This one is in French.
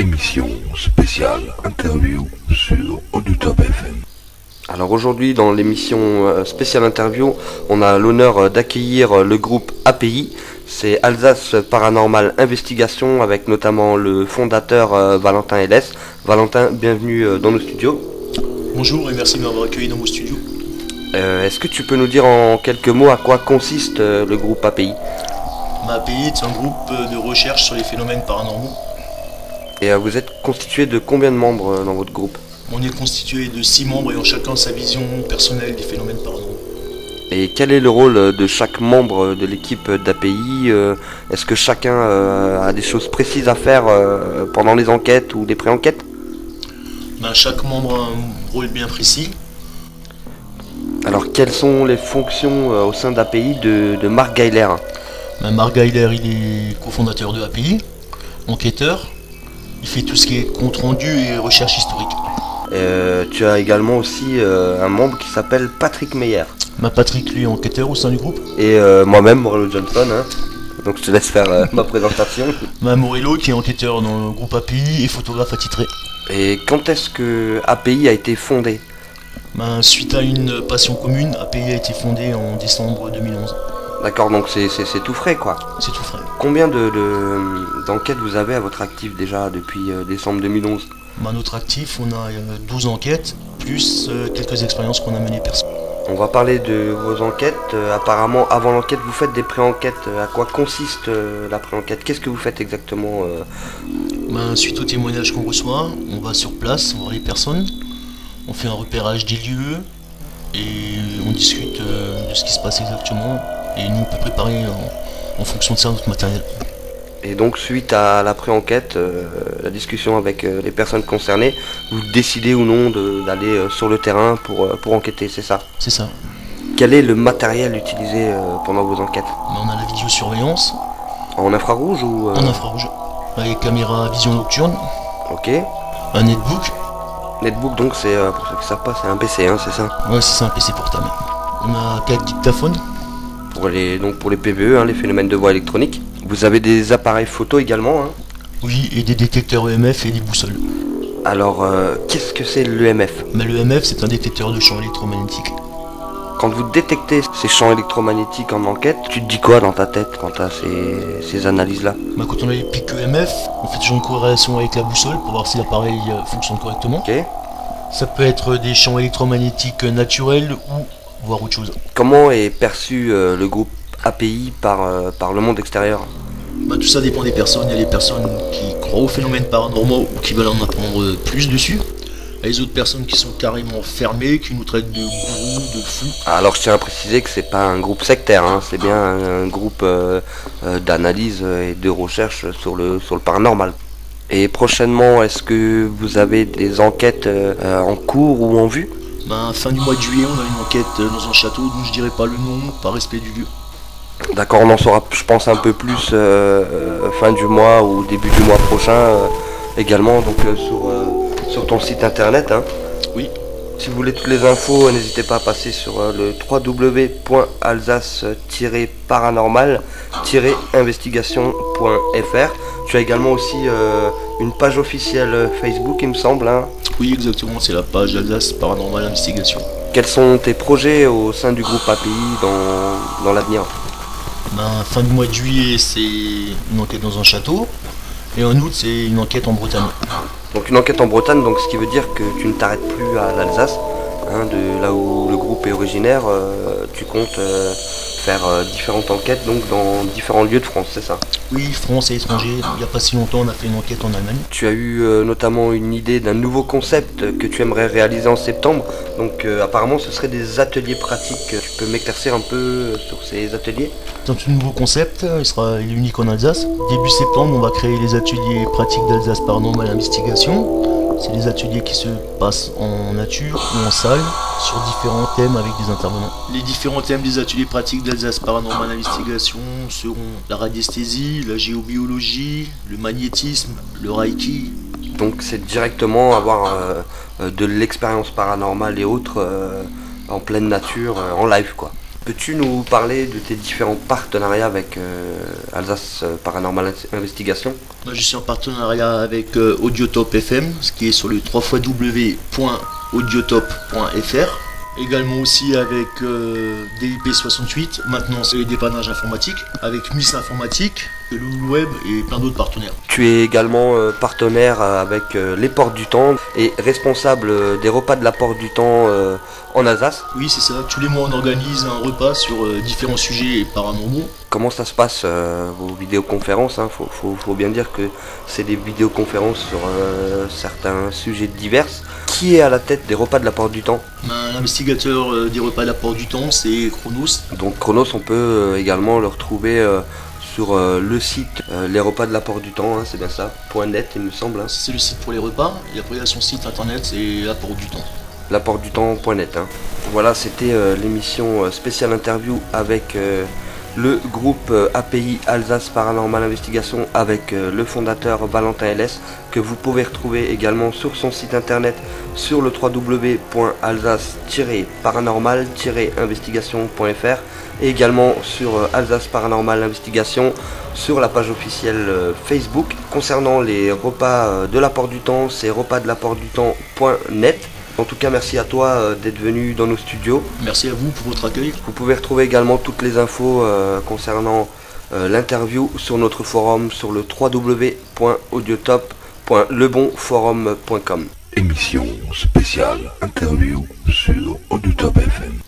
émission spéciale interview sur Audutop FM. Alors aujourd'hui dans l'émission spéciale interview, on a l'honneur d'accueillir le groupe API, c'est Alsace Paranormal Investigation avec notamment le fondateur Valentin Hélès. Valentin, bienvenue dans nos studios. Bonjour et merci de m'avoir accueilli dans vos studios. Est-ce que tu peux nous dire en quelques mots à quoi consiste le groupe API ? API est un groupe de recherche sur les phénomènes paranormaux. Et vous êtes constitué de combien de membres dans votre groupe ? On est constitué de 6 membres ayant chacun sa vision personnelle des phénomènes paranormaux. Et quel est le rôle de chaque membre de l'équipe d'API ? Est-ce que chacun a des choses précises à faire pendant les enquêtes ou des pré-enquêtes ? Chaque membre a un rôle bien précis. Alors quelles sont les fonctions au sein d'API de Marc Geiler ? Marc Geiler, il est cofondateur de API, enquêteur. Il fait tout ce qui est compte rendu et recherche historique. Tu as également aussi un membre qui s'appelle Patrick Meyer. Patrick, lui, est enquêteur au sein du groupe. Et moi-même, Morello Johnson. Donc je te laisse faire ma présentation. Morello, qui est enquêteur dans le groupe API et photographe attitré. Et quand est-ce que API a été fondé ? Suite à une passion commune, API a été fondée en décembre 2011. D'accord, donc c'est tout frais quoi. C'est tout frais. Combien d'enquêtes vous avez à votre actif déjà depuis décembre 2011 ? Notre actif, on a 12 enquêtes, plus quelques expériences qu'on a menées perso. On va parler de vos enquêtes. Apparemment, avant l'enquête, vous faites des pré-enquêtes. À quoi consiste la pré-enquête ? Qu'est-ce que vous faites exactement Suite aux témoignages qu'on reçoit, on va sur place, on voit les personnes, on fait un repérage des lieux et on discute de ce qui se passe exactement. Et nous, on peut préparer en fonction de ça notre matériel. Et donc, suite à la pré-enquête, la discussion avec les personnes concernées, vous décidez ou non d'aller sur le terrain pour enquêter, c'est ça ? C'est ça. Quel est le matériel utilisé pendant vos enquêtes ? On a la vidéosurveillance. En infrarouge ou En infrarouge. Avec caméra vision nocturne. Ok. Un netbook. Netbook, donc, c'est, pour ceux qui ne savent pas, c'est un PC, c'est ça ? Ouais, c'est ça, un PC portable. On a 4 dictaphones. Pour les PVE, les phénomènes de voix électroniques. Vous avez des appareils photo également Oui, et des détecteurs EMF et des boussoles. Alors, qu'est-ce que c'est l'EMF ? L'EMF, c'est un détecteur de champs électromagnétiques. Quand vous détectez ces champs électromagnétiques en enquête, tu te dis quoi dans ta tête quand tu as ces analyses-là ? Quand on a les pics EMF, on fait toujours une corrélation avec la boussole pour voir si l'appareil fonctionne correctement. Ok. Ça peut être des champs électromagnétiques naturels ou voire autre chose. Comment est perçu le groupe API par le monde extérieur ? Tout ça dépend des personnes. Il y a les personnes qui croient aux phénomènes paranormaux ou qui veulent en apprendre plus dessus. Il y a les autres personnes qui sont carrément fermées, qui nous traitent de gourous, de fous. Alors je tiens à préciser que c'est pas un groupe sectaire, c'est bien un groupe d'analyse et de recherche sur le paranormal. Et prochainement, est-ce que vous avez des enquêtes en cours ou en vue ? Fin du mois de juillet, on a une enquête dans un château dont je dirais pas le nom, par respect du lieu. D'accord, on en saura, je pense, un peu plus fin du mois ou début du mois prochain également, donc sur ton site internet. Oui. Si vous voulez toutes les infos, n'hésitez pas à passer sur le www.alsace-paranormal-investigation.fr. Tu as également aussi une page officielle Facebook, il me semble. Oui, exactement, c'est la page Alsace Paranormal Investigation. Quels sont tes projets au sein du groupe API dans l'avenir ? Fin du mois de juillet, c'est une enquête dans un château. Et en août, c'est une enquête en Bretagne. Donc une enquête en Bretagne, donc ce qui veut dire que tu ne t'arrêtes plus à l'Alsace, de là où le groupe est originaire, tu comptes faire différentes enquêtes donc dans différents lieux de France, c'est ça ? Oui, France et étranger. Il n'y a pas si longtemps, on a fait une enquête en Allemagne. Tu as eu notamment une idée d'un nouveau concept que tu aimerais réaliser en septembre. Donc apparemment ce serait des ateliers pratiques. Tu peux m'éclaircir un peu sur ces ateliers ? C'est un tout nouveau concept, il est unique en Alsace. Début septembre, on va créer les ateliers pratiques d'Alsace Paranormal Investigation. C'est des ateliers qui se passent en nature ou en salle sur différents thèmes avec des intervenants. Les différents thèmes des ateliers pratiques d'Alsace Paranormal Investigation seront la radiesthésie, la géobiologie, le magnétisme, le reiki. Donc c'est directement avoir de l'expérience paranormale et autres en pleine nature, en live quoi. Peux-tu nous parler de tes différents partenariats avec Alsace Paranormal Investigation? Je suis en partenariat avec Audiotop FM, ce qui est sur le www.audiotop.fr. Également aussi avec DIP68, maintenant c'est les dépannages informatiques, avec Miss Informatique, Loulou Web et plein d'autres partenaires. Tu es également partenaire avec les Portes du Temps et responsable des repas de la Porte du Temps en Alsace. Oui, c'est ça. Tous les mois on organise un repas sur différents sujets paranormaux. Comment ça se passe vos vidéoconférences, hein? Faut bien dire que c'est des vidéoconférences sur certains sujets divers. Qui est à la tête des repas de la Porte du Temps? L'investigateur des repas de la Porte du Temps, c'est Chronos. Donc Chronos, on peut également le retrouver sur le site les repas de la Porte du Temps, hein, c'est bien ça, .net il me semble. Hein. C'est le site pour les repas, et après il a son site internet, c'est la Porte du Temps. Laportedutemps.net. Hein. Voilà, c'était l'émission spéciale interview avec le groupe API Alsace Paranormal Investigation avec le fondateur Valentin LS, que vous pouvez retrouver également sur son site internet sur le www.alsace-paranormal-investigation.fr et également sur Alsace Paranormal Investigation sur la page officielle Facebook. Concernant les repas de la Porte du Temps, c'est repas-de-la-porte-du-temps.net. En tout cas, merci à toi d'être venu dans nos studios. Merci à vous pour votre accueil. Vous pouvez retrouver également toutes les infos concernant l'interview sur notre forum sur le www.audiotop.lebonforum.com. Émission spéciale interview sur Audiotop FM.